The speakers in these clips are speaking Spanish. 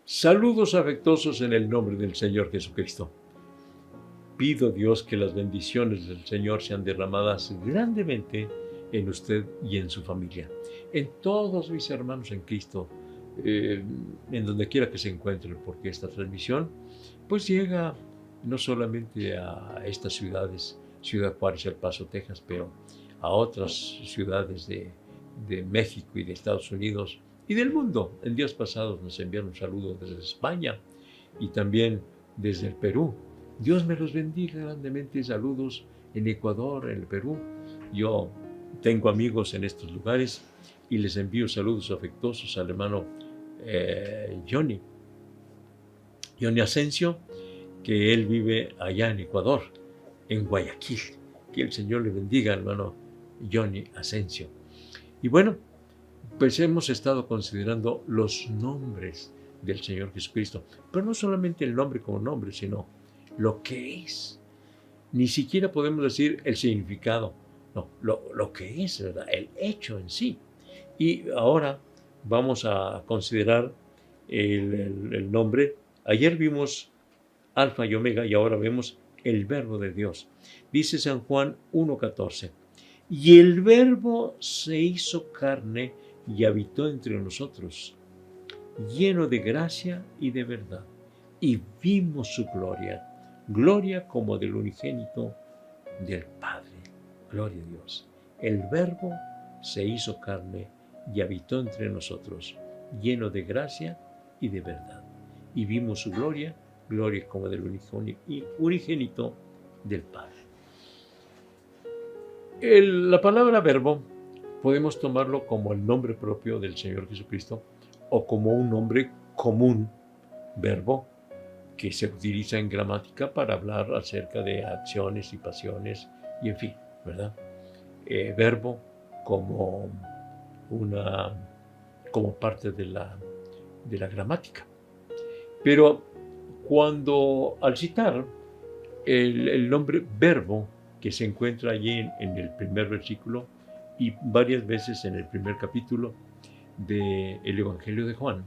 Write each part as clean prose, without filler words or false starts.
Saludos afectuosos en el nombre del Señor Jesucristo. Pido, Dios, que las bendiciones del Señor sean derramadas grandemente en usted y en su familia, en todos mis hermanos en Cristo, en donde quiera que se encuentren, porque esta transmisión pues llega no solamente a estas ciudades, Ciudad Juárez, El Paso, Texas, pero a otras ciudades de México y de Estados Unidos y del mundo. En días pasados nos enviaron un saludo desde España y también desde el Perú. Dios me los bendiga grandemente. Saludos en Ecuador, en el Perú. Yo tengo amigos en estos lugares y les envío saludos afectuosos al hermano Johnny Asensio, que él vive allá en Ecuador, en Guayaquil. Que el Señor le bendiga, hermano Johnny Asensio. Y bueno, pues hemos estado considerando los nombres del Señor Jesucristo, pero no solamente el nombre como nombre, sino lo que es. Ni siquiera podemos decir el significado, no, lo que es, ¿verdad? El hecho en sí. Y ahora vamos a considerar el nombre. Ayer vimos Alfa y Omega y ahora vemos el Verbo de Dios. Dice San Juan 1:14, y el Verbo se hizo carne y habitó entre nosotros, lleno de gracia y de verdad, y vimos su gloria, gloria como del unigénito del Padre. Gloria a Dios. El Verbo se hizo carne y habitó entre nosotros, lleno de gracia y de verdad, y vimos su gloria, gloria como del unigénito del Padre. La palabra verbo podemos tomarlo como el nombre propio del Señor Jesucristo o como un nombre común, verbo, que se utiliza en gramática para hablar acerca de acciones y pasiones y en fin, ¿verdad? Verbo como parte de la gramática. Pero cuando al citar el nombre verbo que se encuentra allí en el primer versículo y varias veces en el primer capítulo del Evangelio de Juan,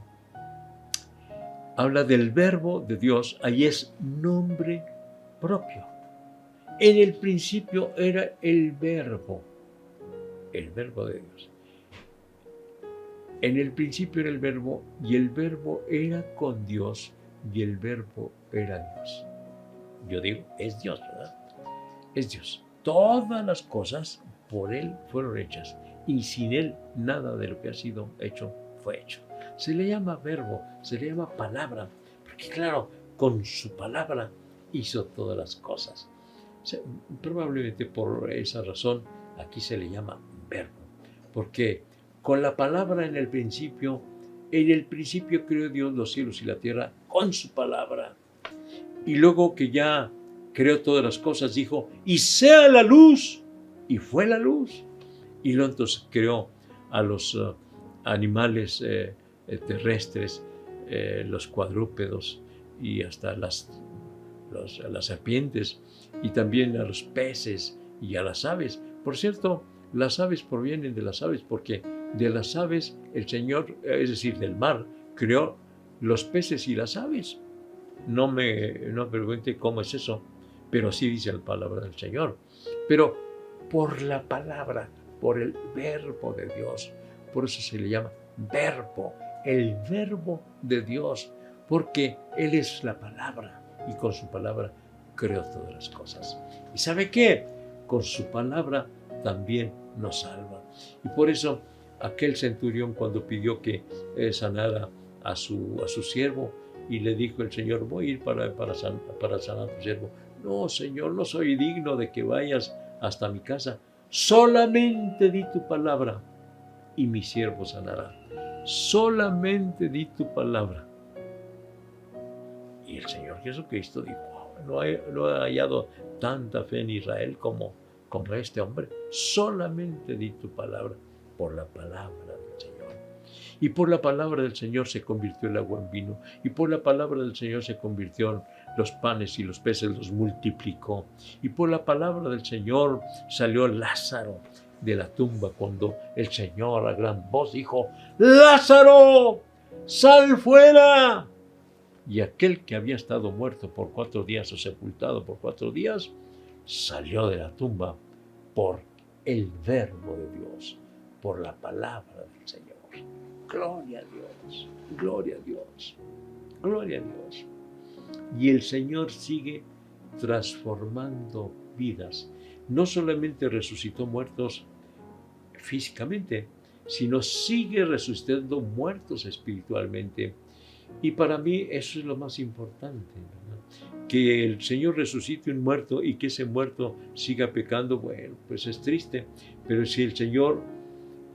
habla del Verbo de Dios, ahí es nombre propio. En el principio era el Verbo de Dios. En el principio era el Verbo y el Verbo era con Dios y el Verbo era Dios. Yo digo, es Dios, ¿verdad? Es Dios. Todas las cosas por Él fueron hechas y sin Él nada de lo que ha sido hecho fue hecho. Se le llama verbo, se le llama palabra, porque claro, con su palabra hizo todas las cosas. Probablemente por esa razón aquí se le llama verbo, porque con la palabra en el principio creó Dios los cielos y la tierra con su palabra. Y luego que ya creó todas las cosas, dijo, y sea la luz, y fue la luz. Y luego entonces creó a los animales terrestres, los cuadrúpedos y hasta las serpientes, y también a los peces y a las aves. Por cierto, las aves provienen de las aves, porque de las aves el Señor, es decir, del mar, creó los peces y las aves. No me pregunte cómo es eso, pero así dice la palabra del Señor. Pero por la palabra, por el Verbo de Dios, por eso se le llama Verbo, el Verbo de Dios, porque Él es la palabra y con su palabra creó todas las cosas. ¿Y sabe qué? Con su palabra también nos salva. Y por eso aquel centurión, cuando pidió que sanara a su siervo, y le dijo el Señor, voy a ir para sanar a tu siervo. No, Señor, no soy digno de que vayas hasta mi casa. Solamente di tu palabra y mi siervo sanará. Solamente di tu palabra. Y el Señor Jesucristo dijo, no he hallado tanta fe en Israel como este hombre. Solamente di tu palabra, por la palabra del Señor. Y por la palabra del Señor se convirtió el agua en vino. Y por la palabra del Señor se convirtieron los panes y los peces, los multiplicó. Y por la palabra del Señor salió Lázaro de la tumba cuando el Señor a gran voz dijo, ¡Lázaro, sal fuera! Y aquel que había estado muerto por 4 días o sepultado por 4 días, salió de la tumba por el verbo de Dios, por la palabra del Señor. Gloria a Dios, gloria a Dios, gloria a Dios. Y el Señor sigue transformando vidas. No solamente resucitó muertos físicamente, sino sigue resucitando muertos espiritualmente. Y para mí eso es lo más importante, ¿verdad? Que el Señor resucite un muerto y que ese muerto siga pecando, bueno, pues es triste. Pero si el Señor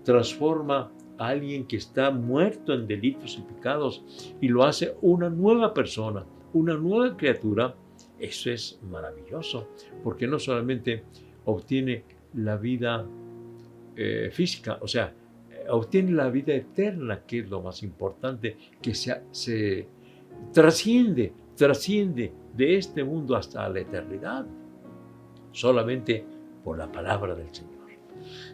transforma a alguien que está muerto en delitos y pecados y lo hace una nueva persona, una nueva criatura, eso es maravilloso, porque no solamente obtiene la vida física, o sea, obtiene la vida eterna, que es lo más importante, que se trasciende de este mundo hasta la eternidad, solamente por la palabra del Señor.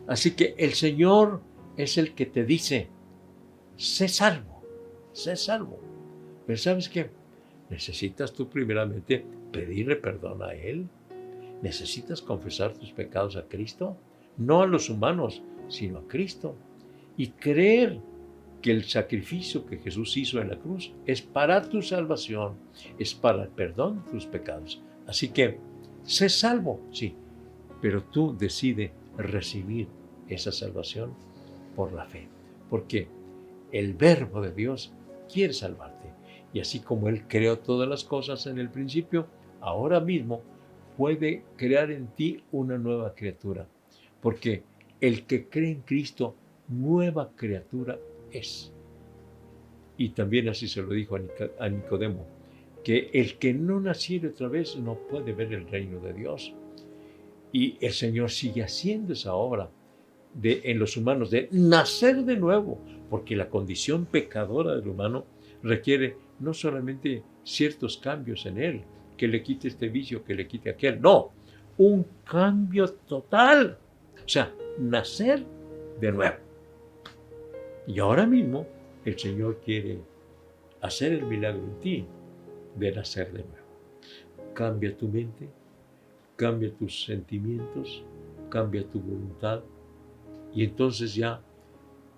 Así que el Señor es el que te dice, sé salvo, sé salvo. Pero ¿sabes qué? Necesitas tú primeramente pedirle perdón a Él. Necesitas confesar tus pecados a Cristo, no a los humanos, sino a Cristo. Y creer que el sacrificio que Jesús hizo en la cruz es para tu salvación, es para el perdón de tus pecados. Así que, sé salvo, sí, pero tú decides recibir esa salvación por la fe, porque el Verbo de Dios quiere salvarte. Y así como Él creó todas las cosas en el principio, ahora mismo puede crear en ti una nueva criatura, porque el que cree en Cristo, nueva criatura es. Y también así se lo dijo a Nicodemo, que el que no naciere otra vez no puede ver el reino de Dios. Y el Señor sigue haciendo esa obra en los humanos, de nacer de nuevo, porque la condición pecadora del humano requiere no solamente ciertos cambios en él, que le quite este vicio, que le quite aquel, no, un cambio total, o sea, nacer de nuevo. Y ahora mismo el Señor quiere hacer el milagro en ti de nacer de nuevo. Cambia tu mente, cambia tus sentimientos, cambia tu voluntad, y entonces ya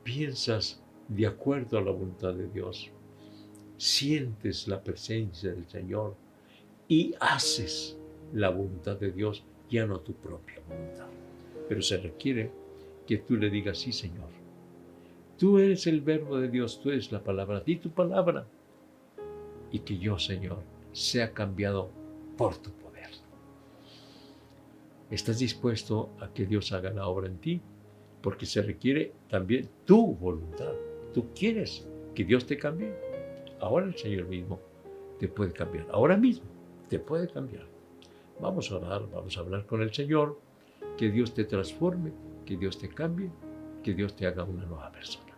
piensas de acuerdo a la voluntad de Dios. Sientes la presencia del Señor y haces la voluntad de Dios, ya no tu propia voluntad. Pero se requiere que tú le digas, sí, Señor, tú eres el Verbo de Dios, tú eres la palabra, di tu palabra. Y que yo, Señor, sea cambiado por tu poder. ¿Estás dispuesto a que Dios haga la obra en ti? Porque se requiere también tu voluntad. ¿Tú quieres que Dios te cambie? Ahora el Señor mismo te puede cambiar. Ahora mismo te puede cambiar. Vamos a orar, vamos a hablar con el Señor. Que Dios te transforme, que Dios te cambie, que Dios te haga una nueva persona.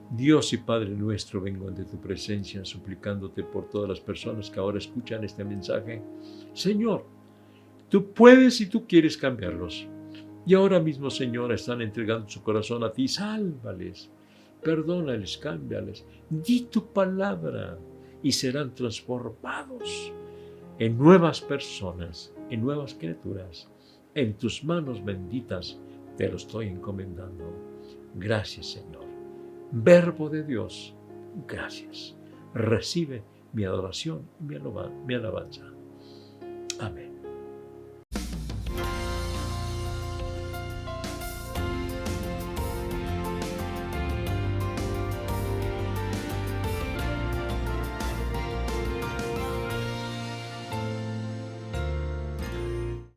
Dios y Padre nuestro, vengo ante tu presencia suplicándote por todas las personas que ahora escuchan este mensaje. Señor, tú puedes y tú quieres cambiarlos. Y ahora mismo, Señor, están entregando su corazón a ti. Sálvales, perdónales, cámbiales. Di tu palabra y serán transformados en nuevas personas, en nuevas criaturas. En tus manos benditas te lo estoy encomendando. Gracias, Señor. Verbo de Dios, gracias. Recibe mi adoración y mi alabanza. Amén.